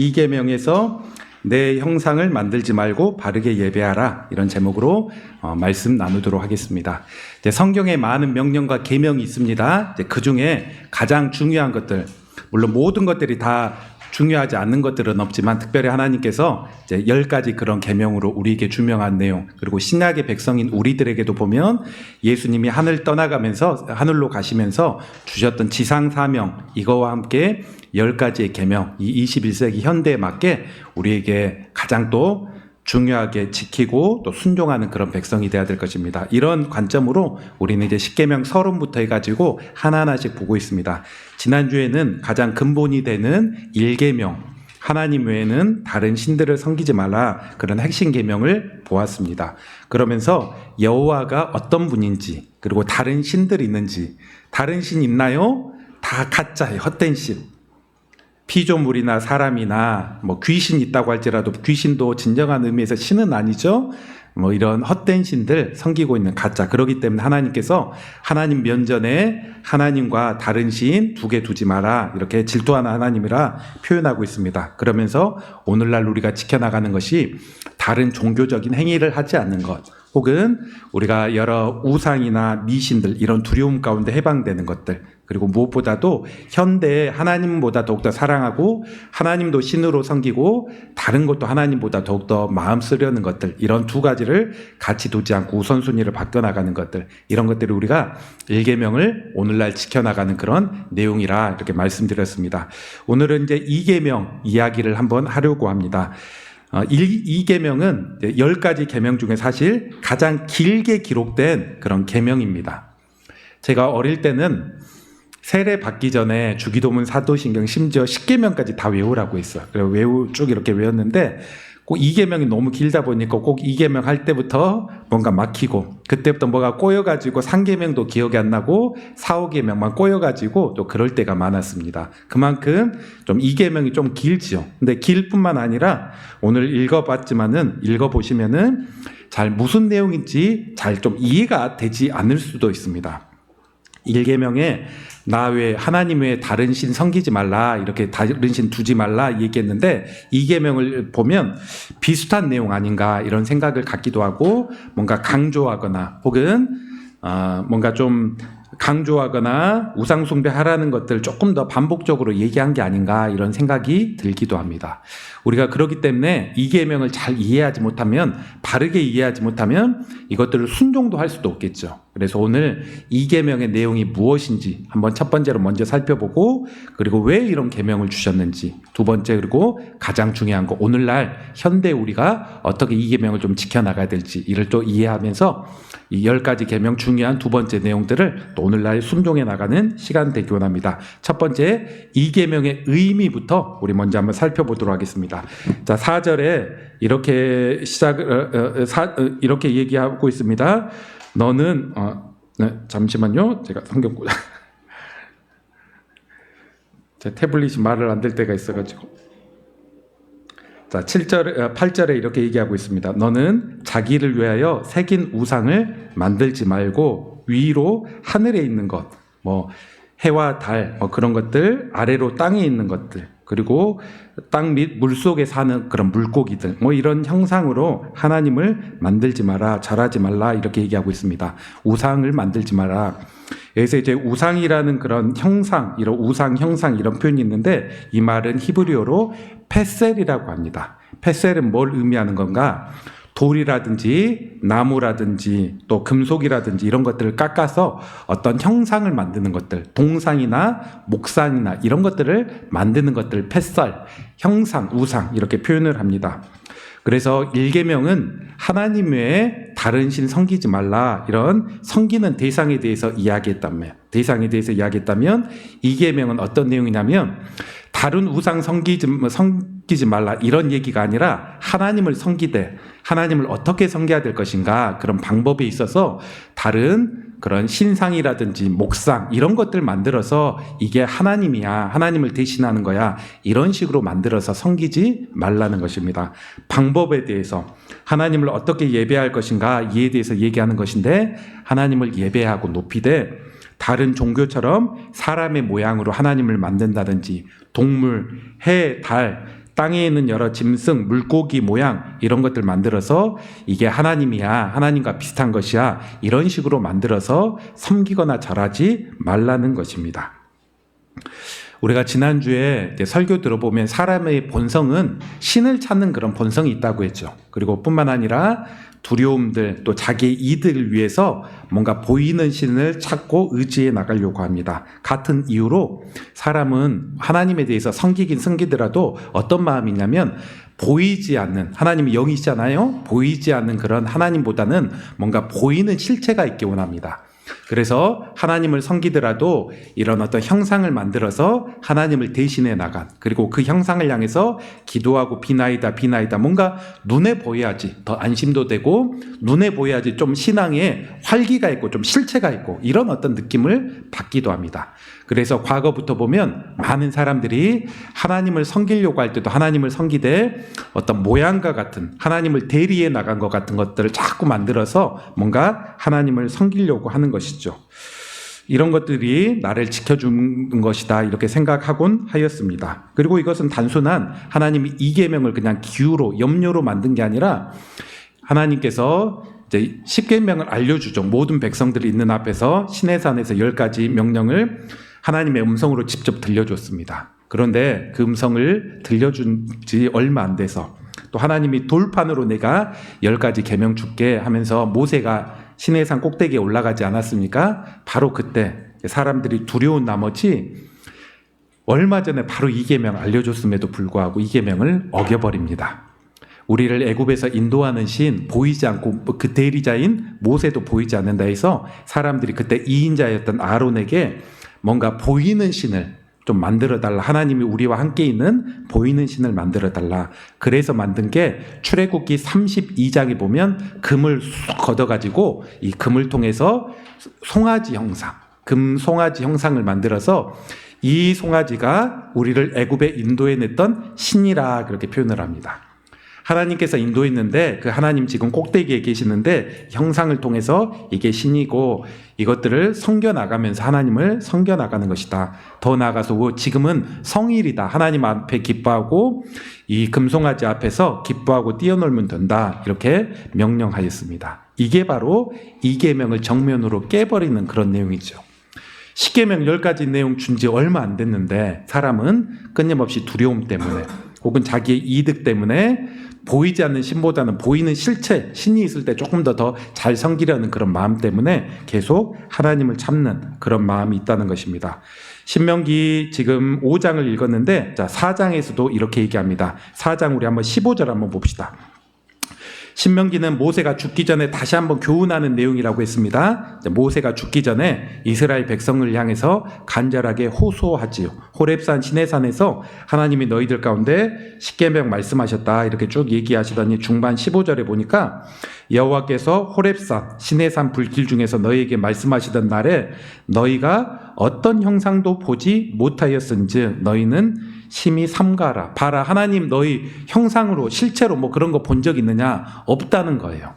2계명에서 내 형상을 만들지 말고 바르게 예배하라, 이런 제목으로 말씀 나누도록 하겠습니다. 이제 성경에 많은 명령과 계명이 있습니다. 이제 그 중에 가장 중요한 것들, 물론 모든 것들이 다 중요하지 않는 것들은 없지만 특별히 하나님께서 이제 10가지 그런 계명으로 우리에게 주명한 내용, 그리고 신약의 백성인 우리들에게도 보면 예수님이 하늘로 가시면서 주셨던 지상 사명, 이거와 함께 10가지의 계명, 이 21세기 현대에 맞게 우리에게 가장 또 중요하게 지키고 또 순종하는 그런 백성이 되어야 될 것입니다. 이런 관점으로 우리는 이제 십계명 서론부터 해가지고 하나하나씩 보고 있습니다. 지난주에는 가장 근본이 되는 1계명, 하나님 외에는 다른 신들을 섬기지 말라, 그런 핵심 계명을 보았습니다. 그러면서 여호와가 어떤 분인지, 그리고 다른 신들이 있는지, 다른 신 있나요? 다 가짜예요. 헛된 신. 피조물이나 사람이나 뭐 귀신 있다고 할지라도 귀신도 진정한 의미에서 신은 아니죠. 뭐 이런 헛된 신들 섬기고 있는 가짜. 그렇기 때문에 하나님께서 하나님 면전에 하나님과 다른 신 두 개 두지 마라, 이렇게 질투하는 하나님이라 표현하고 있습니다. 그러면서 오늘날 우리가 지켜나가는 것이 다른 종교적인 행위를 하지 않는 것, 혹은 우리가 여러 우상이나 미신들, 이런 두려움 가운데 해방되는 것들, 그리고 무엇보다도 현대에 하나님보다 더욱더 사랑하고 하나님도 신으로 섬기고 다른 것도 하나님보다 더욱더 마음 쓰려는 것들, 이런 두 가지를 같이 두지 않고 우선순위를 바꿔나가는 것들, 이런 것들을 우리가 1계명을 오늘날 지켜나가는 그런 내용이라 이렇게 말씀드렸습니다. 오늘은 이제 2계명 이야기를 한번 하려고 합니다. 2계명은 10가지 계명 중에 사실 가장 길게 기록된 그런 계명입니다. 제가 어릴 때는 세례 받기 전에 주기도문, 사도신경, 심지어 10계명까지 다 외우라고 했어요. 그래서 쭉 이렇게 외웠는데 꼭 2계명이 너무 길다 보니까 꼭 2계명 할 때부터 뭔가 막히고, 그때부터 뭐가 꼬여가지고 3계명도 기억이 안 나고 4, 5계명만 꼬여가지고 또 그럴 때가 많았습니다. 그만큼 좀 2계명이 좀 길지요. 근데 길 뿐만 아니라 오늘 읽어보시면은 잘 무슨 내용인지 잘 좀 이해가 되지 않을 수도 있습니다. 1계명에 나 외에, 하나님 외에 다른 신 섬기지 말라, 이렇게 다른 신 두지 말라 얘기했는데 2계명을 보면 비슷한 내용 아닌가, 이런 생각을 갖기도 하고, 뭔가 강조하거나 혹은 뭔가 좀 강조하거나 우상숭배하라는 것들 조금 더 반복적으로 얘기한 게 아닌가, 이런 생각이 들기도 합니다. 우리가 그렇기 때문에 2계명을 잘 이해하지 못하면, 바르게 이해하지 못하면 이것들을 순종도 할 수도 없겠죠. 그래서 오늘 2계명의 내용이 무엇인지 한번 첫 번째로 먼저 살펴보고, 그리고 왜 이런 계명을 주셨는지 두 번째, 그리고 가장 중요한 거, 오늘날 현대 우리가 어떻게 2계명을 좀 지켜나가야 될지, 이를 또 이해하면서 이 10가지 계명 중요한 두 번째 내용들을 또 오늘날 순종해 나가는 시간 되기 원합니다. 첫 번째, 2계명의 의미부터 우리 먼저 한번 살펴보도록 하겠습니다. 자, 4절에 이렇게 이렇게 얘기하고 있습니다. 너는 네, 잠시만요. 제가 성경 제 태블릿이 말을 안 될 때가 있어가지고. 자, 8절에 이렇게 얘기하고 있습니다. 너는 자기를 위하여 새긴 우상을 만들지 말고 위로 하늘에 있는 것, 뭐 해와 달, 뭐 그런 것들, 아래로 땅에 있는 것들, 그리고 땅 및 물속에 사는 그런 물고기들, 뭐 이런 형상으로 하나님을 만들지 마라, 절하지 말라, 이렇게 얘기하고 있습니다. 우상을 만들지 마라. 여기서 이제 우상이라는 그런 형상, 이런 우상 형상, 이런 표현이 있는데 이 말은 히브리어로 페셀이라고 합니다. 페셀은 뭘 의미하는 건가? 돌이라든지 나무라든지 또 금속이라든지 이런 것들을 깎아서 어떤 형상을 만드는 것들, 동상이나 목상이나 이런 것들을 만드는 것들, 펫살, 형상, 우상, 이렇게 표현을 합니다. 그래서 1계명은 하나님 외에 다른 신 섬기지 말라, 이런 섬기는 대상에 대해서 이야기했다면 2계명은 어떤 내용이냐면 다른 우상 섬기지 말라, 이런 얘기가 아니라 하나님을 섬기되 하나님을 어떻게 섬겨야 될 것인가, 그런 방법에 있어서 다른 그런 신상이라든지 목상, 이런 것들 만들어서 이게 하나님이야, 하나님을 대신하는 거야, 이런 식으로 만들어서 섬기지 말라는 것입니다. 방법에 대해서 하나님을 어떻게 예배할 것인가, 이에 대해서 얘기하는 것인데, 하나님을 예배하고 높이되 다른 종교처럼 사람의 모양으로 하나님을 만든다든지 동물, 해, 달, 땅에 있는 여러 짐승, 물고기 모양 이런 것들 만들어서 이게 하나님이야, 하나님과 비슷한 것이야, 이런 식으로 만들어서 섬기거나 절하지 말라는 것입니다. 우리가 지난주에 설교 들어보면 사람의 본성은 신을 찾는 그런 본성이 있다고 했죠. 그리고 뿐만 아니라 두려움들, 또 자기의 이득을 위해서 뭔가 보이는 신을 찾고 의지해 나가려고 합니다. 같은 이유로 사람은 하나님에 대해서 섬기긴 섬기더라도 어떤 마음이냐면 보이지 않는, 하나님이 영이시잖아요. 보이지 않는 그런 하나님보다는 뭔가 보이는 실체가 있기 원합니다. 그래서 하나님을 섬기더라도 이런 어떤 형상을 만들어서 하나님을 대신해 나간, 그리고 그 형상을 향해서 기도하고 비나이다 뭔가 눈에 보여야지 더 안심도 되고, 눈에 보여야지 좀 신앙에 활기가 있고 좀 실체가 있고 이런 어떤 느낌을 받기도 합니다. 그래서 과거부터 보면 많은 사람들이 하나님을 섬기려고 할 때도 하나님을 섬기되 어떤 모양과 같은, 하나님을 대리해 나간 것 같은 것들을 자꾸 만들어서 뭔가 하나님을 섬기려고 하는 것이죠. 이런 것들이 나를 지켜주는 것이다, 이렇게 생각하곤 하였습니다. 그리고 이것은 단순한 하나님이 이 계명을 그냥 기호로, 염료로 만든 게 아니라 하나님께서 이제 십계명을 알려주죠. 모든 백성들이 있는 앞에서 시내산에서 10가지 명령을 하나님의 음성으로 직접 들려줬습니다. 그런데 그 음성을 들려준 지 얼마 안 돼서 또 하나님이 돌판으로 내가 10가지 계명 줄게 하면서 모세가 시내산 꼭대기에 올라가지 않았습니까? 바로 그때 사람들이 두려운 나머지 얼마 전에 바로 이 계명 알려줬음에도 불구하고 이 계명을 어겨버립니다. 우리를 애굽에서 인도하는 신, 보이지 않고 그 대리자인 모세도 보이지 않는다 해서 사람들이 그때 2인자였던 아론에게 뭔가 보이는 신을 좀 만들어달라, 하나님이 우리와 함께 있는 보이는 신을 만들어달라. 그래서 만든 게 출애굽기 32장에 보면 금을 쑥 걷어가지고 이 금을 통해서 송아지 형상, 금 송아지 형상을 만들어서 이 송아지가 우리를 애굽에 인도해냈던 신이라 그렇게 표현을 합니다. 하나님께서 인도했는데 그 하나님 지금 꼭대기에 계시는데 형상을 통해서 이게 신이고 이것들을 섬겨나가면서 하나님을 섬겨나가는 것이다. 더 나아가서 지금은 성일이다. 하나님 앞에 기뻐하고 이 금송아지 앞에서 기뻐하고 뛰어놀면 된다. 이렇게 명령하였습니다. 이게 바로 이 계명을 정면으로 깨버리는 그런 내용이죠. 십계명 10가지 내용 준 지 얼마 안 됐는데 사람은 끊임없이 두려움 때문에 혹은 자기의 이득 때문에 보이지 않는 신보다는 보이는 실체, 신이 있을 때 조금 더 잘 섬기려는 그런 마음 때문에 계속 하나님을 찾는 그런 마음이 있다는 것입니다. 신명기 지금 5장을 읽었는데 4장에서도 이렇게 얘기합니다. 4장 우리 한번 15절 한번 봅시다. 신명기는 모세가 죽기 전에 다시 한번 교훈하는 내용이라고 했습니다. 모세가 죽기 전에 이스라엘 백성을 향해서 간절하게 호소하지요. 호렙산 시내산에서 하나님이 너희들 가운데 십계명 말씀하셨다 이렇게 쭉 얘기하시더니 중반 15절에 보니까 여호와께서 호렙산 시내산 불길 중에서 너희에게 말씀하시던 날에 너희가 어떤 형상도 보지 못하였은즉 너희는 심히 삼가라. 봐라, 하나님 너희 형상으로 실제로 뭐 그런 거 본 적 있느냐? 없다는 거예요.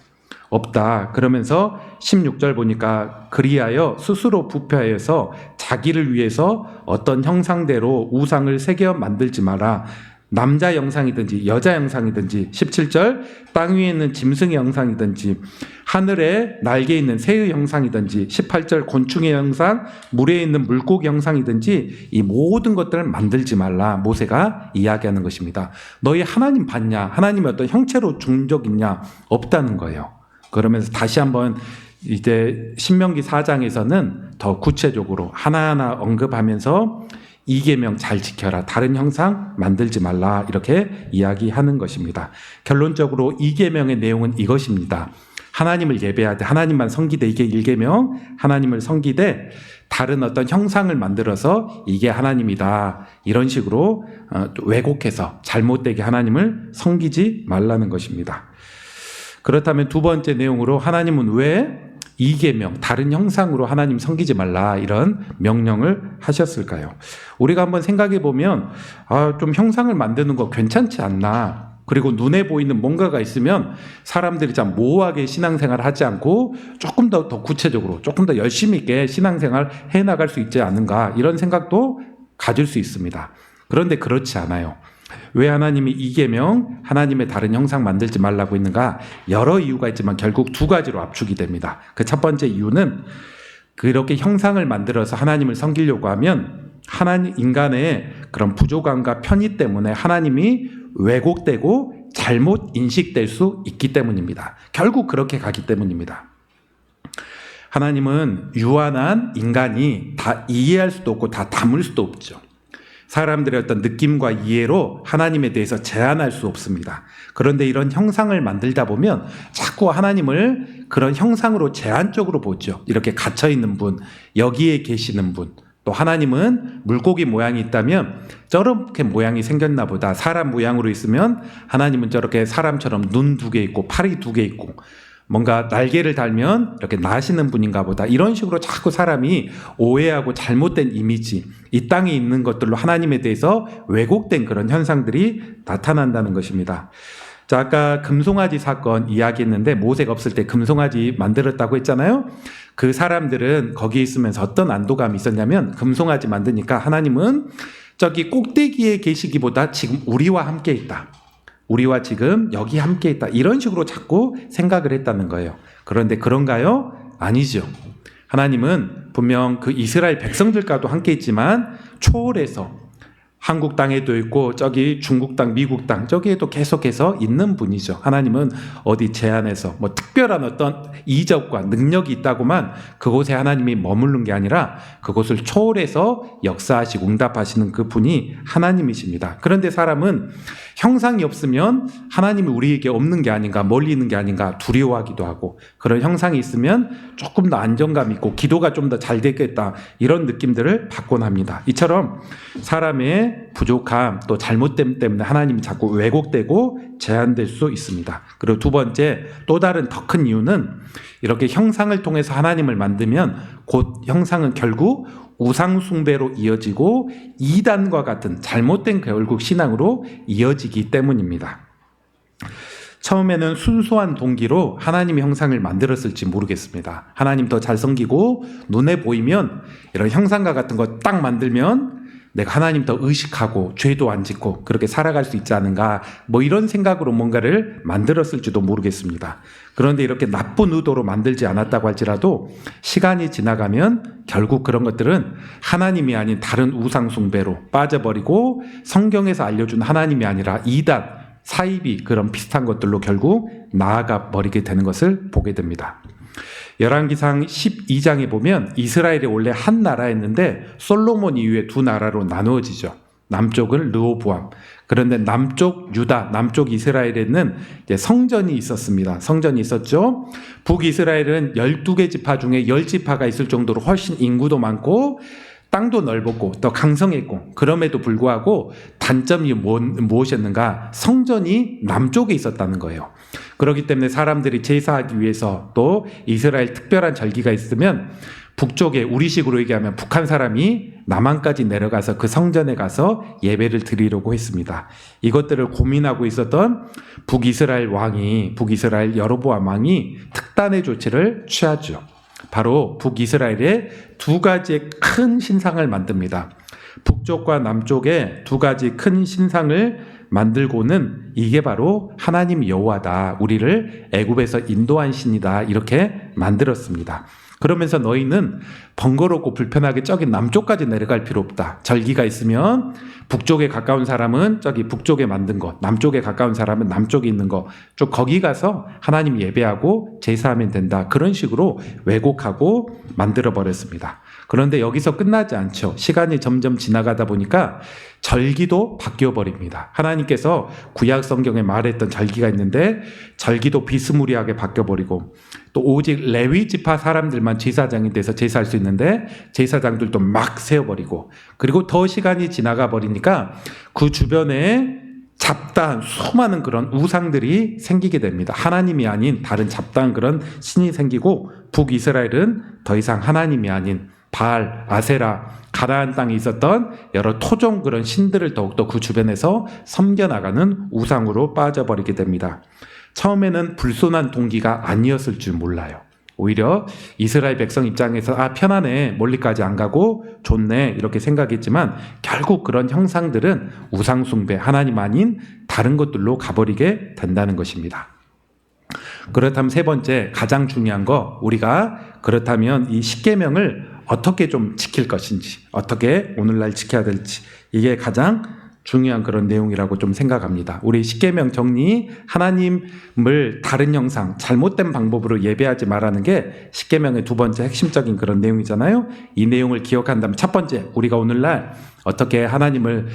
없다. 그러면서 16절 보니까 그리하여 스스로 부패하여서 자기를 위해서 어떤 형상대로 우상을 새겨 만들지 마라. 남자 형상이든지 여자 형상이든지 17절 땅 위에 있는 짐승의 형상이든지 하늘에 날개 있는 새의 형상이든지 18절 곤충의 형상, 물에 있는 물고기 형상이든지 이 모든 것들을 만들지 말라. 모세가 이야기하는 것입니다. 너희 하나님 봤냐? 하나님이 어떤 형체로 준 적 있냐? 없다는 거예요. 그러면서 다시 한번 이제 신명기 4장에서는 더 구체적으로 하나하나 언급하면서 이 계명 잘 지켜라. 다른 형상 만들지 말라. 이렇게 이야기하는 것입니다. 결론적으로 이 계명의 내용은 이것입니다. 하나님을 예배하되 하나님만 섬기되 이게 1계명, 하나님을 섬기되 다른 어떤 형상을 만들어서 이게 하나님이다. 이런 식으로 왜곡해서 잘못되게 하나님을 섬기지 말라는 것입니다. 그렇다면 두 번째 내용으로 하나님은 왜 이 계명, 다른 형상으로 하나님 섬기지 말라 이런 명령을 하셨을까요? 우리가 한번 생각해 보면 좀 형상을 만드는 거 괜찮지 않나? 그리고 눈에 보이는 뭔가가 있으면 사람들이 참 모호하게 신앙생활을 하지 않고 조금 더 구체적으로 조금 더 열심히 있게 신앙생활 해나갈 수 있지 않은가 이런 생각도 가질 수 있습니다. 그런데 그렇지 않아요. 왜 하나님이 이 계명, 하나님의 다른 형상 만들지 말라고 했는가? 여러 이유가 있지만 결국 두 가지로 압축이 됩니다. 그 첫 번째 이유는 그렇게 형상을 만들어서 하나님을 섬기려고 하면 하나님 인간의 그런 부족함과 편의 때문에 하나님이 왜곡되고 잘못 인식될 수 있기 때문입니다. 결국 그렇게 가기 때문입니다. 하나님은 유한한 인간이 다 이해할 수도 없고 다 담을 수도 없죠. 사람들의 어떤 느낌과 이해로 하나님에 대해서 제한할 수 없습니다. 그런데 이런 형상을 만들다 보면 자꾸 하나님을 그런 형상으로 제한적으로 보죠. 이렇게 갇혀있는 분, 여기에 계시는 분, 또 하나님은 물고기 모양이 있다면 저렇게 모양이 생겼나 보다. 사람 모양으로 있으면 하나님은 저렇게 사람처럼 눈 2개 있고 팔이 2개 있고 뭔가 날개를 달면 이렇게 나시는 분인가 보다. 이런 식으로 자꾸 사람이 오해하고 잘못된 이미지, 이 땅에 있는 것들로 하나님에 대해서 왜곡된 그런 현상들이 나타난다는 것입니다. 자, 아까 금송아지 사건 이야기했는데 모세가 없을 때 금송아지 만들었다고 했잖아요. 그 사람들은 거기에 있으면서 어떤 안도감이 있었냐면 금송아지 만드니까 하나님은 저기 꼭대기에 계시기보다 지금 우리와 함께 있다. 우리와 지금 여기 함께 있다. 이런 식으로 자꾸 생각을 했다는 거예요. 그런데 그런가요? 아니죠. 하나님은 분명 그 이스라엘 백성들과도 함께 있지만 초월해서 한국 땅에도 있고 저기 중국 땅, 미국 땅 저기에도 계속해서 있는 분이죠. 하나님은 어디 제한해서 뭐 특별한 어떤 이적과 능력이 있다고만 그곳에 하나님이 머무르는 게 아니라 그곳을 초월해서 역사하시고 응답하시는 그 분이 하나님이십니다. 그런데 사람은 형상이 없으면 하나님이 우리에게 없는 게 아닌가, 멀리 있는 게 아닌가 두려워하기도 하고, 그런 형상이 있으면 조금 더 안정감 있고 기도가 좀 더 잘 되겠다, 이런 느낌들을 받곤 합니다. 이처럼 사람의 부족함 또 잘못됨 때문에 하나님이 자꾸 왜곡되고 제한될 수 있습니다. 그리고 두 번째, 또 다른 더 큰 이유는 이렇게 형상을 통해서 하나님을 만들면 곧 형상은 결국 우상 숭배로 이어지고 이단과 같은 잘못된 결국 신앙으로 이어지기 때문입니다. 처음에는 순수한 동기로 하나님의 형상을 만들었을지 모르겠습니다. 하나님 더 잘 섬기고 눈에 보이면 이런 형상과 같은 거 딱 만들면 내가 하나님 더 의식하고 죄도 안 짓고 그렇게 살아갈 수 있지 않은가, 뭐 이런 생각으로 뭔가를 만들었을지도 모르겠습니다. 그런데 이렇게 나쁜 의도로 만들지 않았다고 할지라도 시간이 지나가면 결국 그런 것들은 하나님이 아닌 다른 우상 숭배로 빠져버리고 성경에서 알려준 하나님이 아니라 이단, 사이비, 그런 비슷한 것들로 결국 나아가 버리게 되는 것을 보게 됩니다. 열왕기상 12장에 보면 이스라엘이 원래 한 나라였는데 솔로몬 이후에 두 나라로 나누어지죠. 남쪽은 르호보암. 그런데 남쪽 유다, 남쪽 이스라엘에는 이제 성전이 있었습니다. 성전이 있었죠. 북이스라엘은 12개 지파 중에 10지파가 있을 정도로 훨씬 인구도 많고 땅도 넓었고 더 강성했고, 그럼에도 불구하고 단점이 무엇이었는가? 성전이 남쪽에 있었다는 거예요. 그렇기 때문에 사람들이 제사하기 위해서 또 이스라엘 특별한 절기가 있으면 북쪽에, 우리식으로 얘기하면 북한 사람이 남한까지 내려가서 그 성전에 가서 예배를 드리려고 했습니다. 이것들을 고민하고 있었던 북이스라엘 여로보암 왕이 특단의 조치를 취하죠. 바로 북이스라엘에 두 가지의 큰 신상을 만듭니다. 북쪽과 남쪽에 두 가지 큰 신상을 만들고는 이게 바로 하나님 여호와다, 우리를 애굽에서 인도한 신이다, 이렇게 만들었습니다. 그러면서 너희는 번거롭고 불편하게 저기 남쪽까지 내려갈 필요 없다. 절기가 있으면 북쪽에 가까운 사람은 저기 북쪽에 만든 것, 남쪽에 가까운 사람은 남쪽에 있는 것, 쭉 거기 가서 하나님 예배하고 제사하면 된다. 그런 식으로 왜곡하고 만들어버렸습니다. 그런데 여기서 끝나지 않죠. 시간이 점점 지나가다 보니까 절기도 바뀌어버립니다. 하나님께서 구약 성경에 말했던 절기가 있는데 절기도 비스무리하게 바뀌어버리고, 또 오직 레위 지파 사람들만 제사장이 돼서 제사할 수 있는데 제사장들도 막 세워버리고, 그리고 더 시간이 지나가 버리니까 그 주변에 잡다한 수많은 그런 우상들이 생기게 됩니다. 하나님이 아닌 다른 잡다한 그런 신이 생기고, 북이스라엘은 더 이상 하나님이 아닌 바알, 아세라, 가나안 땅에 있었던 여러 토종 그런 신들을 더욱더 그 주변에서 섬겨나가는 우상으로 빠져버리게 됩니다. 처음에는 불손한 동기가 아니었을 줄 몰라요. 오히려 이스라엘 백성 입장에서 편하네, 멀리까지 안 가고 좋네 이렇게 생각했지만 결국 그런 형상들은 우상 숭배, 하나님 아닌 다른 것들로 가버리게 된다는 것입니다. 그렇다면 세 번째, 가장 중요한 거, 우리가 그렇다면 이 십계명을 어떻게 좀 지킬 것인지, 어떻게 오늘날 지켜야 될지, 이게 가장 중요한 그런 내용이라고 좀 생각합니다. 우리 십계명 정리, 하나님을 다른 형상, 잘못된 방법으로 예배하지 말라는 게 십계명의 두 번째 핵심적인 그런 내용이잖아요. 이 내용을 기억한다면 첫 번째, 우리가 오늘날 어떻게 하나님을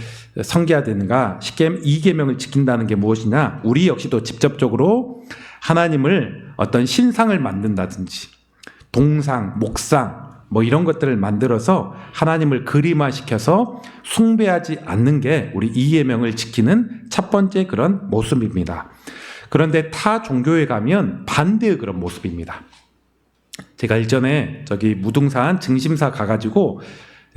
섬겨야 되는가, 이 계명을 지킨다는 게 무엇이냐, 우리 역시도 직접적으로 하나님을 어떤 신상을 만든다든지 동상, 목상 뭐 이런 것들을 만들어서 하나님을 그림화시켜서 숭배하지 않는 게 우리 이 계명을 지키는 첫 번째 그런 모습입니다. 그런데 타 종교에 가면 반대의 그런 모습입니다. 제가 일전에 저기 무등산 증심사 가가지고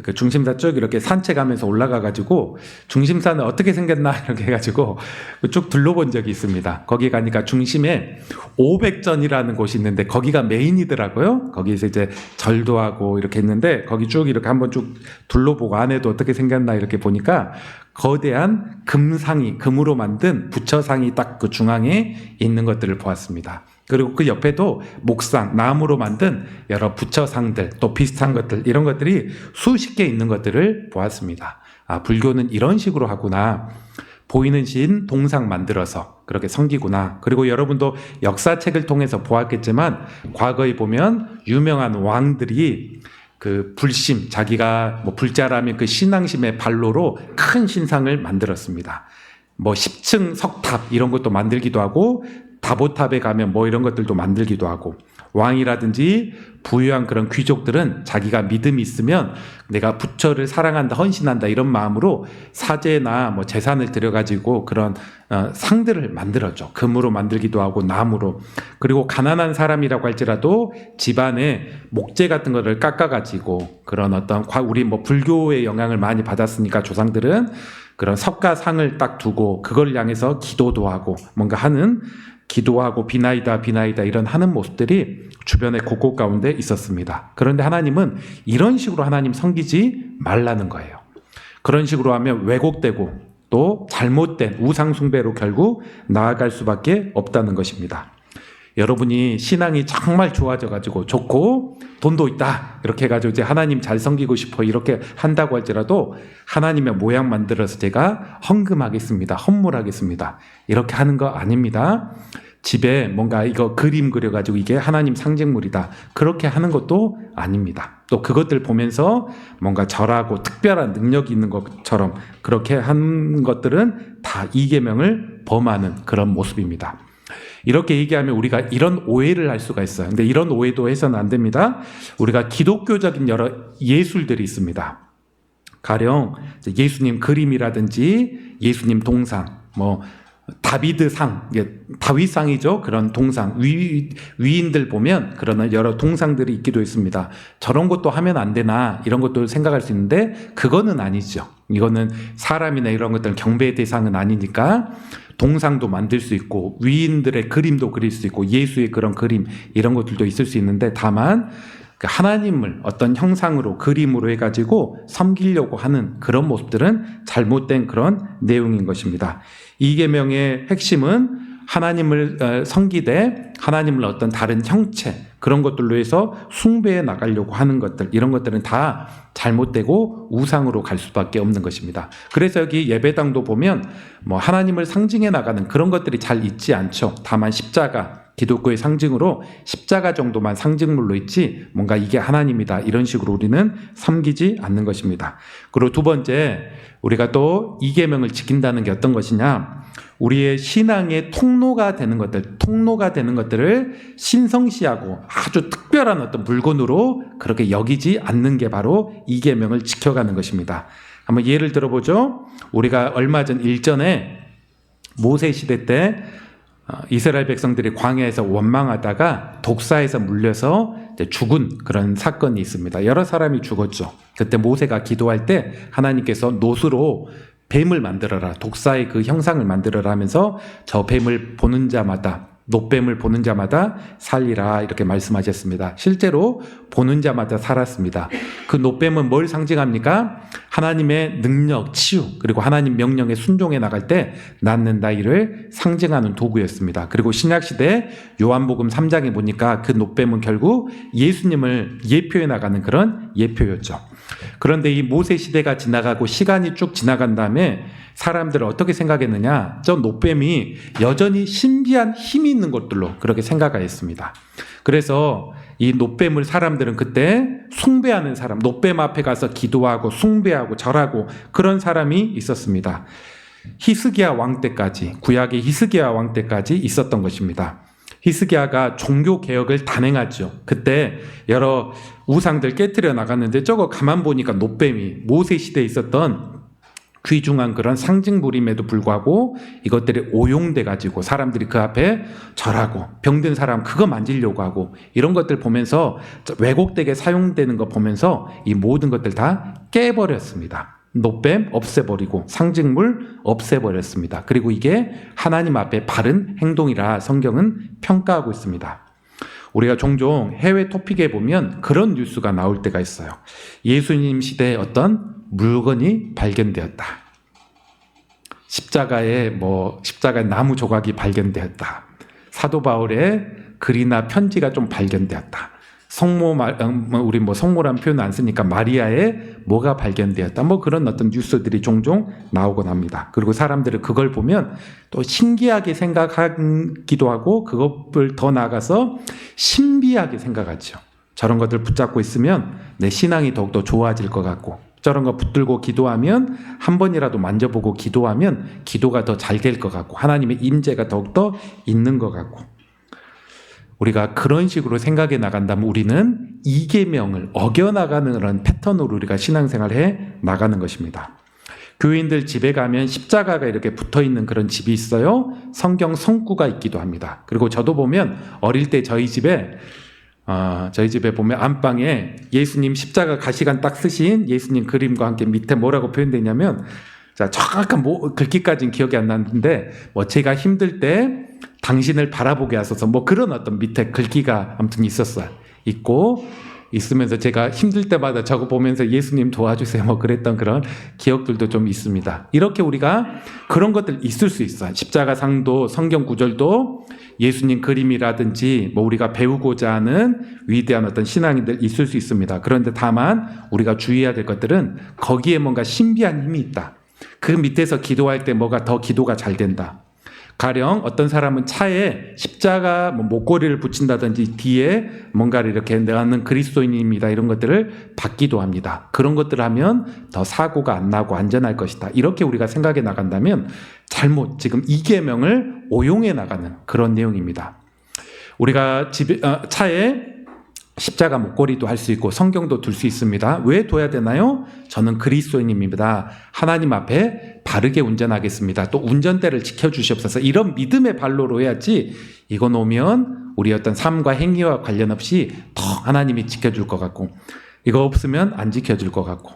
그 중심사 쭉 이렇게 산책하면서 올라가가지고 중심사는 어떻게 생겼나 이렇게 해가지고 쭉 둘러본 적이 있습니다. 거기 가니까 중심에 500전이라는 곳이 있는데 거기가 메인이더라고요. 거기서 이제 절도 하고 이렇게 했는데 거기 쭉 이렇게 한번 쭉 둘러보고 안에도 어떻게 생겼나 이렇게 보니까 거대한 금상이, 금으로 만든 부처상이 딱 그 중앙에 있는 것들을 보았습니다. 그리고 그 옆에도 목상, 나무로 만든 여러 부처상들, 또 비슷한 것들, 이런 것들이 수십 개 있는 것들을 보았습니다. 불교는 이런 식으로 하구나. 보이는 신 동상 만들어서 그렇게 섬기구나. 그리고 여러분도 역사책을 통해서 보았겠지만 과거에 보면 유명한 왕들이 그 불심, 자기가 뭐 불자라면 그 신앙심의 발로로 큰 신상을 만들었습니다. 뭐 10층 석탑 이런 것도 만들기도 하고 다보탑에 가면 뭐 이런 것들도 만들기도 하고, 왕이라든지 부유한 그런 귀족들은 자기가 믿음이 있으면 내가 부처를 사랑한다, 헌신한다 이런 마음으로 사제나 뭐 재산을 들여가지고 그런 상들을 만들었죠. 금으로 만들기도 하고 나무로. 그리고 가난한 사람이라고 할지라도 집안에 목재 같은 거를 깎아가지고 그런 어떤 우리 뭐 불교의 영향을 많이 받았으니까 조상들은 그런 석가상을 딱 두고 그걸 향해서 기도도 하고 뭔가 하는, 기도하고 비나이다 이런 하는 모습들이 주변의 곳곳 가운데 있었습니다. 그런데 하나님은 이런 식으로 하나님 섬기지 말라는 거예요. 그런 식으로 하면 왜곡되고 또 잘못된 우상 숭배로 결국 나아갈 수밖에 없다는 것입니다. 여러분이 신앙이 정말 좋아져가지고 좋고 돈도 있다 이렇게 해가지고 이제 하나님 잘 섬기고 싶어 이렇게 한다고 할지라도 하나님의 모양 만들어서 제가 헌금하겠습니다, 헌물하겠습니다 이렇게 하는 거 아닙니다. 집에 뭔가 이거 그림 그려가지고 이게 하나님 상징물이다 그렇게 하는 것도 아닙니다. 또 그것들 보면서 뭔가 절하고 특별한 능력이 있는 것처럼 그렇게 한 것들은 다 이 계명을 범하는 그런 모습입니다. 이렇게 얘기하면 우리가 이런 오해를 할 수가 있어요. 근데 이런 오해도 해서는 안 됩니다. 우리가 기독교적인 여러 예술들이 있습니다. 가령 예수님 그림이라든지 예수님 동상, 뭐 다비드상, 다윗상이죠. 그런 동상, 위인들 보면 그런 여러 동상들이 있기도 있습니다. 저런 것도 하면 안 되나 이런 것도 생각할 수 있는데 그거는 아니죠. 이거는 사람이나 이런 것들은 경배의 대상은 아니니까 동상도 만들 수 있고 위인들의 그림도 그릴 수 있고 예수의 그런 그림 이런 것들도 있을 수 있는데 다만 하나님을 어떤 형상으로 그림으로 해가지고 섬기려고 하는 그런 모습들은 잘못된 그런 내용인 것입니다. 이 계명의 핵심은 하나님을 섬기되 하나님을 어떤 다른 형체 그런 것들로 해서 숭배해 나가려고 하는 것들, 이런 것들은 다 잘못되고 우상으로 갈 수밖에 없는 것입니다. 그래서 여기 예배당도 보면 뭐 하나님을 상징해 나가는 그런 것들이 잘 있지 않죠. 다만 십자가, 기독교의 상징으로 십자가 정도만 상징물로 있지 뭔가 이게 하나님이다 이런 식으로 우리는 섬기지 않는 것입니다. 그리고 두 번째, 우리가 또 이 계명을 지킨다는 게 어떤 것이냐, 우리의 신앙의 통로가 되는 것들을 신성시하고 아주 특별한 어떤 물건으로 그렇게 여기지 않는 게 바로 이 계명을 지켜가는 것입니다. 한번 예를 들어보죠. 우리가 얼마 전 일전에 모세 시대 때 이스라엘 백성들이 광야에서 원망하다가 독사에서 물려서 죽은 그런 사건이 있습니다. 여러 사람이 죽었죠. 그때 모세가 기도할 때 하나님께서 놋으로 뱀을 만들어라, 독사의 그 형상을 만들어라 하면서 저 뱀을 보는 자마다 노뱀을 보는 자마다 살리라 이렇게 말씀하셨습니다. 실제로 보는 자마다 살았습니다. 그 노뱀은 뭘 상징합니까? 하나님의 능력, 치유, 그리고 하나님 명령에 순종해 나갈 때 낳는다 이를 상징하는 도구였습니다. 그리고 신약시대 요한복음 3장에 보니까 그 노뱀은 결국 예수님을 예표해 나가는 그런 예표였죠. 그런데 이 모세 시대가 지나가고 시간이 쭉 지나간 다음에 사람들은 어떻게 생각했느냐? 저 노뱀이 여전히 신비한 힘이 있는 것들로 그렇게 생각하였습니다. 그래서 이 노뱀을 사람들은 그때 숭배하는 사람, 노뱀 앞에 가서 기도하고 숭배하고 절하고 그런 사람이 있었습니다. 히스기야 왕 때까지, 구약의 히스기야 왕 때까지 있었던 것입니다. 히스기야가 종교 개혁을 단행하죠. 그때 여러 우상들 깨트려 나갔는데 저거 가만 보니까 노뱀이 모세 시대에 있었던 귀중한 그런 상징물임에도 불구하고 이것들이 오용돼 가지고 사람들이 그 앞에 절하고 병든 사람 그거 만지려고 하고 이런 것들 보면서 왜곡되게 사용되는 거 보면서 이 모든 것들 다 깨버렸습니다. 노뱀 없애버리고 상징물 없애버렸습니다. 그리고 이게 하나님 앞에 바른 행동이라 성경은 평가하고 있습니다. 우리가 종종 해외 토픽에 보면 그런 뉴스가 나올 때가 있어요. 예수님 시대에 어떤 물건이 발견되었다. 십자가에 나무 조각이 발견되었다. 사도 바울의 글이나 편지가 좀 발견되었다. 우리 성모란 표현 안 쓰니까 마리아의 뭐가 발견되었다. 그런 어떤 뉴스들이 종종 나오곤 합니다. 그리고 사람들은 그걸 보면 또 신기하게 생각하기도 하고 그것을 더 나아가서 신비하게 생각하죠. 저런 것들 붙잡고 있으면 내 신앙이 더욱더 좋아질 것 같고 저런 거 붙들고 기도하면 한 번이라도 만져보고 기도하면 기도가 더 잘 될 것 같고 하나님의 임재가 더욱더 있는 것 같고 우리가 그런 식으로 생각해 나간다면 우리는 이 계명을 어겨나가는 그런 패턴으로 우리가 신앙생활을 해 나가는 것입니다. 교인들 집에 가면 십자가가 이렇게 붙어있는 그런 집이 있어요. 성경 성구가 있기도 합니다. 그리고 저도 보면 어릴 때 저희 집에 보면 안방에 예수님 십자가 가시관 딱 쓰신 예수님 그림과 함께 밑에 뭐라고 표현되냐면 정확한 글귀까지는 기억이 안 나는데 제가 힘들 때 당신을 바라보게 하소서 그런 어떤 밑에 글귀가 아무튼 있으면서 제가 힘들 때마다 저거 보면서 예수님 도와주세요 그랬던 그런 기억들도 좀 있습니다. 이렇게 우리가 그런 것들 있을 수 있어요. 십자가상도 성경 구절도 예수님 그림이라든지 우리가 배우고자 하는 위대한 어떤 신앙인들 있을 수 있습니다. 그런데 다만 우리가 주의해야 될 것들은 거기에 뭔가 신비한 힘이 있다. 그 밑에서 기도할 때 뭐가 더 기도가 잘 된다. 가령 어떤 사람은 차에 십자가 목걸이를 붙인다든지 뒤에 뭔가를 이렇게 나는 그리스도인입니다. 이런 것들을 받기도 합니다. 그런 것들을 하면 더 사고가 안 나고 안전할 것이다. 이렇게 우리가 생각해 나간다면 지금 이 계명을 오용해 나가는 그런 내용입니다. 우리가 차에 십자가 목걸이도 할 수 있고 성경도 둘 수 있습니다. 왜 둬야 되나요? 저는 그리스도인입니다. 하나님 앞에 바르게 운전하겠습니다. 또 운전대를 지켜주시옵소서. 이런 믿음의 발로로 해야지 이거 놓으면 우리 어떤 삶과 행위와 관련 없이 더 하나님이 지켜줄 것 같고 이거 없으면 안 지켜줄 것 같고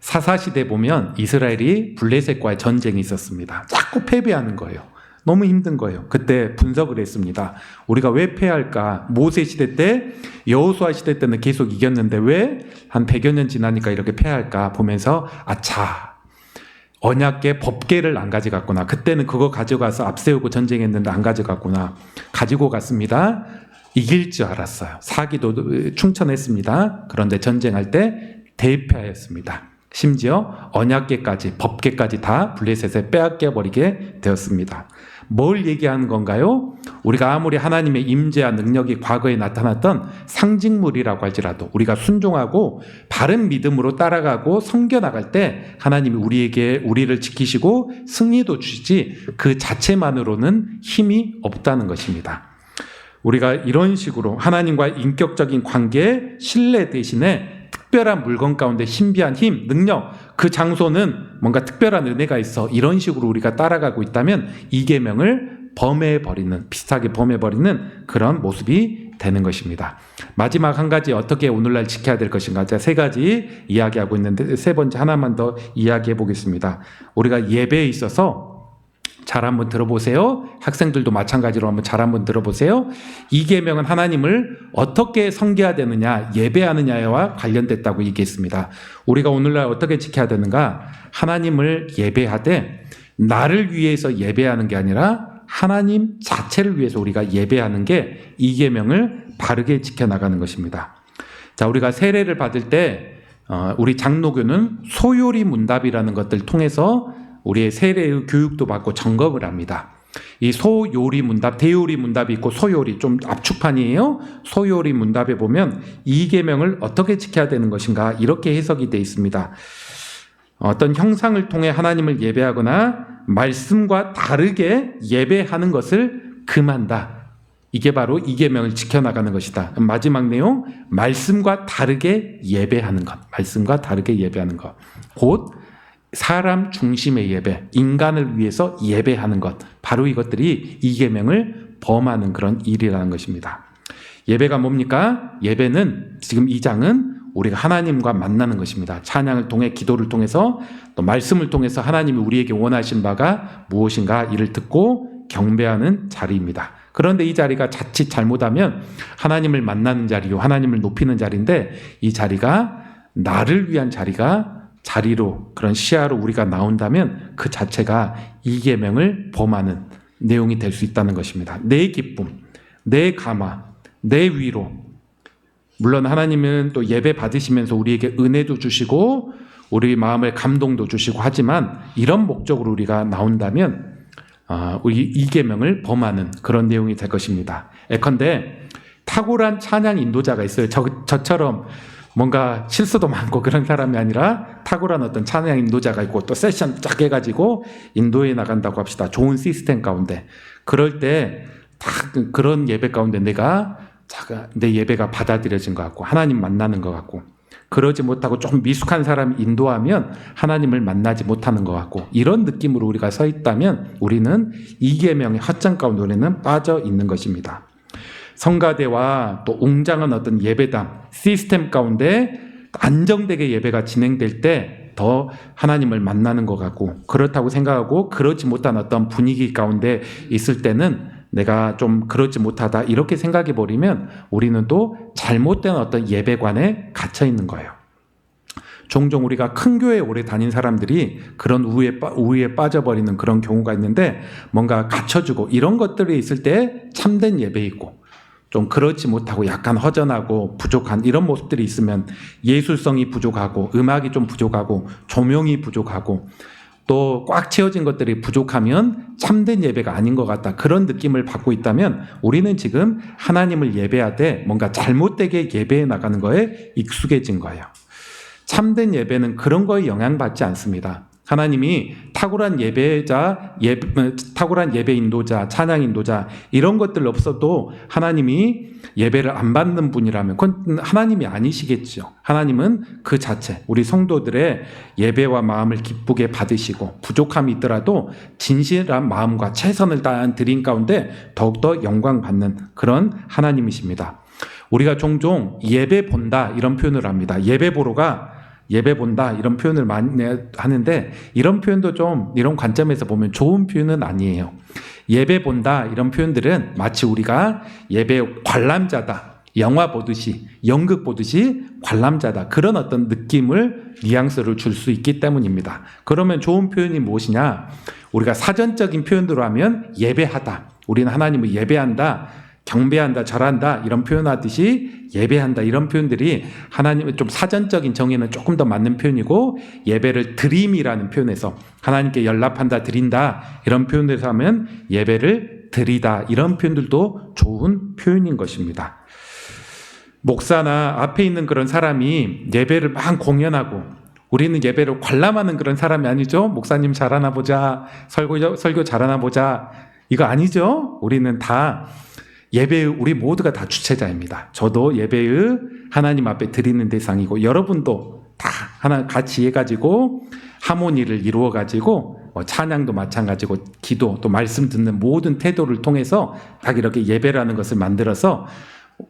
사사시대 보면 이스라엘이 블레셋과의 전쟁이 있었습니다. 자꾸 패배하는 거예요. 너무 힘든 거예요. 그때 분석을 했습니다. 우리가 왜 패할까? 모세 시대 때, 여호수아 시대 때는 계속 이겼는데 왜 한 100여 년 지나니까 이렇게 패할까 보면서 언약계 법계를 안 가져갔구나. 그때는 그거 가져가서 앞세우고 전쟁했는데 안 가져갔구나. 가지고 갔습니다. 이길 줄 알았어요. 사기도 충천했습니다. 그런데 전쟁할 때 대패하였습니다. 심지어 언약계까지 법계까지 다 블레셋에 빼앗겨 버리게 되었습니다. 뭘 얘기하는 건가요? 우리가 아무리 하나님의 임재와 능력이 과거에 나타났던 상징물이라고 할지라도 우리가 순종하고 바른 믿음으로 따라가고 섬겨나갈 때 하나님이 우리를 지키시고 승리도 주시지 그 자체만으로는 힘이 없다는 것입니다. 우리가 이런 식으로 하나님과 인격적인 관계, 신뢰 대신에 특별한 물건 가운데 신비한 힘, 능력, 그 장소는 뭔가 특별한 은혜가 있어. 이런 식으로 우리가 따라가고 있다면 이 계명을 비슷하게 범해버리는 그런 모습이 되는 것입니다. 마지막 한 가지 어떻게 오늘날 지켜야 될 것인가. 제가 세 가지 이야기하고 있는데 세 번째 하나만 더 이야기해 보겠습니다. 우리가 예배에 있어서 잘 한번 들어보세요. 학생들도 마찬가지로 잘 한번 들어보세요. 이 계명은 하나님을 어떻게 섬겨야 되느냐, 예배하느냐와 관련됐다고 얘기했습니다. 우리가 오늘날 어떻게 지켜야 되는가? 하나님을 예배하되 나를 위해서 예배하는 게 아니라 하나님 자체를 위해서 우리가 예배하는 게 이 계명을 바르게 지켜나가는 것입니다. 자, 우리가 세례를 받을 때 우리 장로교는 소요리 문답이라는 것들 통해서 우리의 세례의 교육도 받고 점검을 합니다. 이 소요리 문답, 대요리 문답이 있고 소요리, 좀 압축판이에요. 소요리 문답에 보면 이 계명을 어떻게 지켜야 되는 것인가 이렇게 해석이 되어 있습니다. 어떤 형상을 통해 하나님을 예배하거나 말씀과 다르게 예배하는 것을 금한다. 이게 바로 이 계명을 지켜나가는 것이다. 마지막 내용, 말씀과 다르게 예배하는 것. 말씀과 다르게 예배하는 것. 곧 사람 중심의 예배, 인간을 위해서 예배하는 것. 바로 이것들이 이 계명을 범하는 그런 일이라는 것입니다. 예배가 뭡니까? 예배는 지금 이 장은 우리가 하나님과 만나는 것입니다. 찬양을 통해, 기도를 통해서, 또 말씀을 통해서 하나님이 우리에게 원하신 바가 무엇인가 이를 듣고 경배하는 자리입니다. 그런데 이 자리가 자칫 잘못하면 하나님을 만나는 자리요, 하나님을 높이는 자리인데 이 자리가 나를 위한 자리로 그런 시야로 우리가 나온다면 그 자체가 이 계명을 범하는 내용이 될 수 있다는 것입니다. 내 기쁨, 내 감화, 내 위로. 물론 하나님은 또 예배 받으시면서 우리에게 은혜도 주시고 우리 마음의 감동도 주시고 하지만 이런 목적으로 우리가 나온다면 우리 이 계명을 범하는 그런 내용이 될 것입니다. 예컨대 탁월한 찬양 인도자가 있어요. 저처럼 뭔가 실수도 많고 그런 사람이 아니라 탁월한 어떤 찬양 인도자가 있고 또 세션 쫙 해가지고 인도에 나간다고 합시다. 좋은 시스템 가운데. 그럴 때 딱 그런 예배 가운데 내 예배가 받아들여진 것 같고 하나님 만나는 것 같고 그러지 못하고 조금 미숙한 사람이 인도하면 하나님을 만나지 못하는 것 같고 이런 느낌으로 우리가 서 있다면 우리는 이 계명의 허점 가운데 우리는 빠져 있는 것입니다. 성가대와 또 웅장한 어떤 예배당 시스템 가운데 안정되게 예배가 진행될 때 더 하나님을 만나는 것 같고 그렇다고 생각하고 그렇지 못한 어떤 분위기 가운데 있을 때는 내가 좀 그렇지 못하다 이렇게 생각해 버리면 우리는 또 잘못된 어떤 예배관에 갇혀 있는 거예요. 종종 우리가 큰 교회에 오래 다닌 사람들이 그런 우위에 빠져버리는 그런 경우가 있는데 뭔가 갖춰주고 이런 것들이 있을 때 참된 예배 있고 좀 그렇지 못하고 약간 허전하고 부족한 이런 모습들이 있으면 예술성이 부족하고 음악이 좀 부족하고 조명이 부족하고 또 꽉 채워진 것들이 부족하면 참된 예배가 아닌 것 같다. 그런 느낌을 받고 있다면 우리는 지금 하나님을 예배하되 뭔가 잘못되게 예배해 나가는 거에 익숙해진 거예요. 참된 예배는 그런 거에 영향받지 않습니다. 하나님이 탁월한 예배 인도자, 찬양 인도자 이런 것들 없어도 하나님이 예배를 안 받는 분이라면 그건 하나님이 아니시겠죠. 하나님은 그 자체 우리 성도들의 예배와 마음을 기쁘게 받으시고 부족함이 있더라도 진실한 마음과 최선을 다한 드린 가운데 더욱더 영광 받는 그런 하나님이십니다. 우리가 종종 예배 본다 이런 표현을 합니다. 예배 본다 이런 표현을 많이 하는데 이런 표현도 좀 이런 관점에서 보면 좋은 표현은 아니에요. 예배 본다 이런 표현들은 마치 우리가 예배 관람자다. 영화 보듯이 연극 보듯이 관람자다. 그런 어떤 느낌을 뉘앙스를 줄 수 있기 때문입니다. 그러면 좋은 표현이 무엇이냐? 우리가 사전적인 표현으로 하면 예배하다. 우리는 하나님을 예배한다. 경배한다, 절한다 이런 표현하듯이 예배한다 이런 표현들이 하나님의 좀 사전적인 정의는 조금 더 맞는 표현이고 예배를 드림이라는 표현에서 하나님께 연락한다, 드린다 이런 표현에서 하면 예배를 드리다 이런 표현들도 좋은 표현인 것입니다. 목사나 앞에 있는 그런 사람이 예배를 막 공연하고 우리는 예배를 관람하는 그런 사람이 아니죠. 목사님 잘하나 보자, 설교 잘하나 보자 이거 아니죠. 우리는 다 우리 모두가 다 주체자입니다. 저도 예배의 하나님 앞에 드리는 대상이고 여러분도 다 하나 같이 해가지고 하모니를 이루어가지고 찬양도 마찬가지고 기도 또 말씀 듣는 모든 태도를 통해서 딱 이렇게 예배라는 것을 만들어서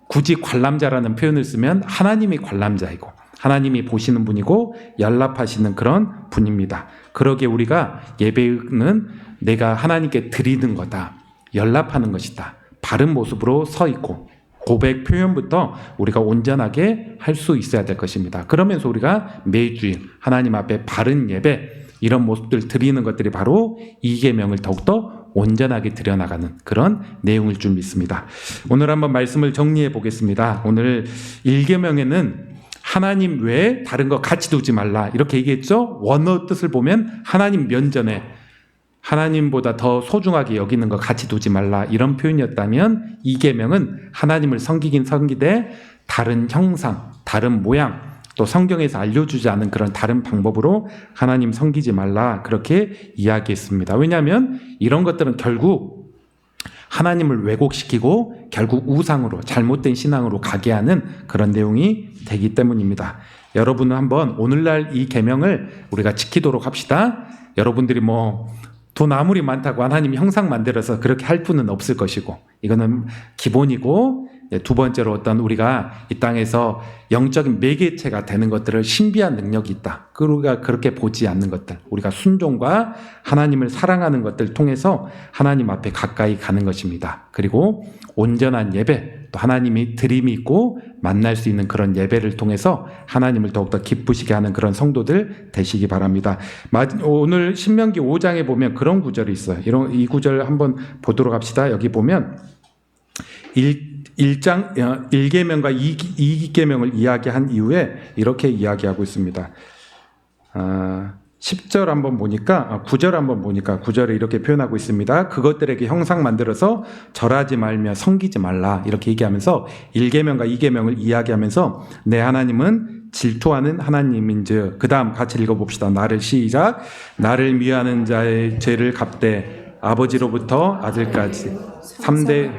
굳이 관람자라는 표현을 쓰면 하나님이 관람자이고 하나님이 보시는 분이고 연락하시는 그런 분입니다. 그러기에 우리가 예배는 내가 하나님께 드리는 거다. 연락하는 것이다. 바른 모습으로 서 있고 고백 표현부터 우리가 온전하게 할 수 있어야 될 것입니다. 그러면서 우리가 매주일 하나님 앞에 바른 예배 이런 모습들 드리는 것들이 바로 이 계명을 더욱더 온전하게 드려나가는 그런 내용일 줄 믿습니다. 오늘 한번 말씀을 정리해 보겠습니다. 오늘 1계명에는 하나님 외에 다른 거 같이 두지 말라 이렇게 얘기했죠. 원어 뜻을 보면 하나님 면전에 하나님보다 더 소중하게 여기는 거 같이 두지 말라 이런 표현이었다면 이 계명은 하나님을 섬기긴 섬기되 다른 형상, 다른 모양 또 성경에서 알려주지 않은 그런 다른 방법으로 하나님 섬기지 말라 그렇게 이야기했습니다. 왜냐하면 이런 것들은 결국 하나님을 왜곡시키고 결국 우상으로 잘못된 신앙으로 가게 하는 그런 내용이 되기 때문입니다. 여러분은 한번 오늘날 이 계명을 우리가 지키도록 합시다. 여러분들이 돈 아무리 많다고 하나님 형상 만들어서 그렇게 할 분은 없을 것이고 이거는 기본이고 두 번째로 어떤 우리가 이 땅에서 영적인 매개체가 되는 것들을 신비한 능력이 있다. 우리가 그렇게 보지 않는 것들 우리가 순종과 하나님을 사랑하는 것들 통해서 하나님 앞에 가까이 가는 것입니다. 그리고 온전한 예배 또 하나님이 드림이 있고 만날 수 있는 그런 예배를 통해서 하나님을 더욱더 기쁘시게 하는 그런 성도들 되시기 바랍니다. 오늘 신명기 5장에 보면 그런 구절이 있어요. 이 구절 한번 보도록 합시다. 여기 보면 1계명과 2계명을 이야기한 이후에 이렇게 이야기하고 있습니다. 10절 한번 보니까 9절 한번 보니까 9절에 이렇게 표현하고 있습니다. 그것들에게 형상 만들어서 절하지 말며 섬기지 말라 이렇게 얘기하면서 1계명과 2계명을 이야기하면서 내 하나님은 질투하는 하나님인즉 그 다음 같이 읽어봅시다. 시작 나를 미워하는 자의 죄를 갚되 아버지로부터 아들까지 3대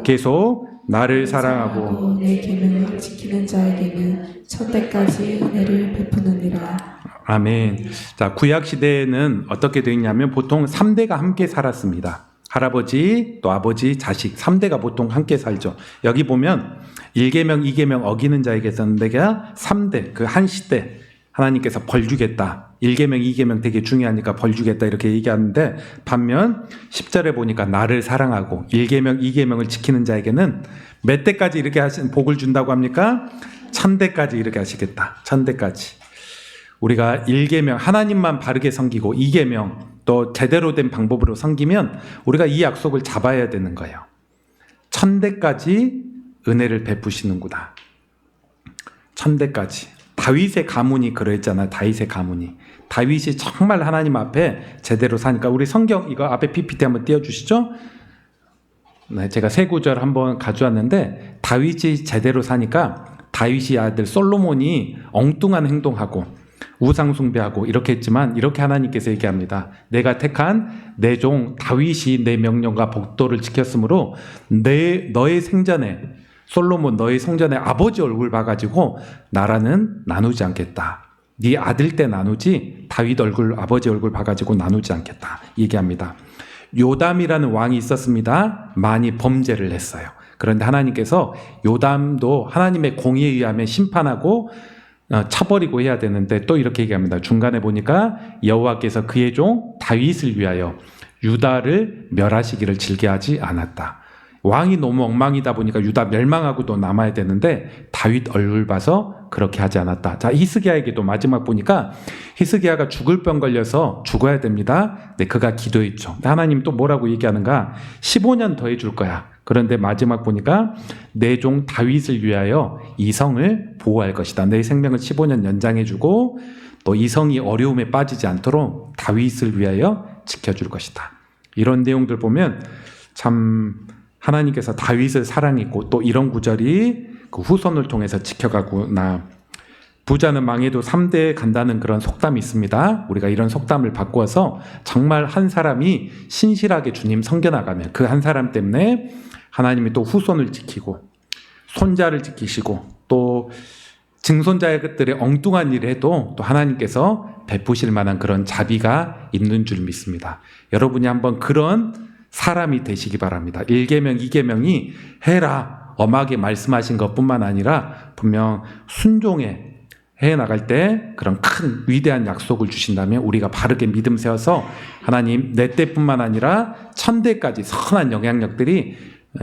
계속 나를 사랑하고 내 계명을 지키는 자에게는 천대까지 은혜를 베푸느니라. 아멘. 자, 구약 시대에는 어떻게 되어 있냐면 보통 3대가 함께 살았습니다. 할아버지, 또 아버지, 자식 3대가 보통 함께 살죠. 여기 보면 1계명, 2계명 어기는 자에게서는 내가 3대, 그 한 시대 하나님께서 벌 주겠다. 1계명, 2계명 되게 중요하니까 벌 주겠다 이렇게 얘기하는데 반면 10절에 보니까 나를 사랑하고 1계명, 2계명을 지키는 자에게는 몇 대까지 이렇게 복을 준다고 합니까? 1000대까지 이렇게 하시겠다. 1000대까지. 우리가 1계명 하나님만 바르게 섬기고 2계명 또 제대로 된 방법으로 섬기면 우리가 이 약속을 잡아야 되는 거예요. 1000대까지 은혜를 베푸시는구나. 1000대까지. 다윗의 가문이 그랬잖아요. 다윗의 가문이. 다윗이 정말 하나님 앞에 제대로 사니까 우리 성경 이거 앞에 PPT 한번 띄워주시죠. 네, 제가 세 구절 한번 가져왔는데 다윗이 제대로 사니까 다윗이 아들 솔로몬이 엉뚱한 행동하고 우상 숭배하고 이렇게 했지만 이렇게 하나님께서 얘기합니다. 내가 택한 내 종 다윗이 내 명령과 복도를 지켰으므로 너의 생전에 솔로몬 너의 성전에 아버지 얼굴 봐가지고 나라는 나누지 않겠다. 네 아들 때 나누지 다윗 얼굴 아버지 얼굴 봐가지고 나누지 않겠다 얘기합니다. 요담이라는 왕이 있었습니다. 많이 범죄를 했어요. 그런데 하나님께서 요담도 하나님의 공의에 의하면 심판하고 쳐버리고 해야 되는데 또 이렇게 얘기합니다. 중간에 보니까 여호와께서 그의 종 다윗을 위하여 유다를 멸하시기를 즐겨하지 않았다. 왕이 너무 엉망이다 보니까 유다 멸망하고도 남아야 되는데 다윗 얼굴 봐서 그렇게 하지 않았다. 자, 히스기야에게도 마지막 보니까 히스기야가 죽을 병 걸려서 죽어야 됩니다. 네, 그가 기도했죠. 하나님 또 뭐라고 얘기하는가? 15년 더 해줄 거야. 그런데 마지막 보니까 내 종 다윗을 위하여 이 성을 보호할 것이다. 내 생명을 15년 연장해주고 또 이 성이 어려움에 빠지지 않도록 다윗을 위하여 지켜줄 것이다. 이런 내용들 보면 참 하나님께서 다윗을 사랑했고 또 이런 구절이 그 후손을 통해서 지켜가구나. 부자는 망해도 3대에 간다는 그런 속담이 있습니다. 우리가 이런 속담을 바꾸어서 정말 한 사람이 신실하게 주님 섬겨나가면 그 한 사람 때문에 하나님이 또 후손을 지키고 손자를 지키시고 또 증손자들의 엉뚱한 일을 해도 또 하나님께서 베푸실 만한 그런 자비가 있는 줄 믿습니다. 여러분이 한번 그런 사람이 되시기 바랍니다. 1계명, 2계명이 해라, 엄하게 말씀하신 것뿐만 아니라 분명 순종해 나갈 때 그런 큰 위대한 약속을 주신다면 우리가 바르게 믿음 세워서 하나님 내 때뿐만 아니라 천대까지 선한 영향력들이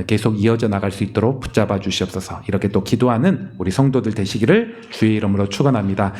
계속 이어져 나갈 수 있도록 붙잡아 주시옵소서. 이렇게 또 기도하는 우리 성도들 되시기를 주의 이름으로 축원합니다.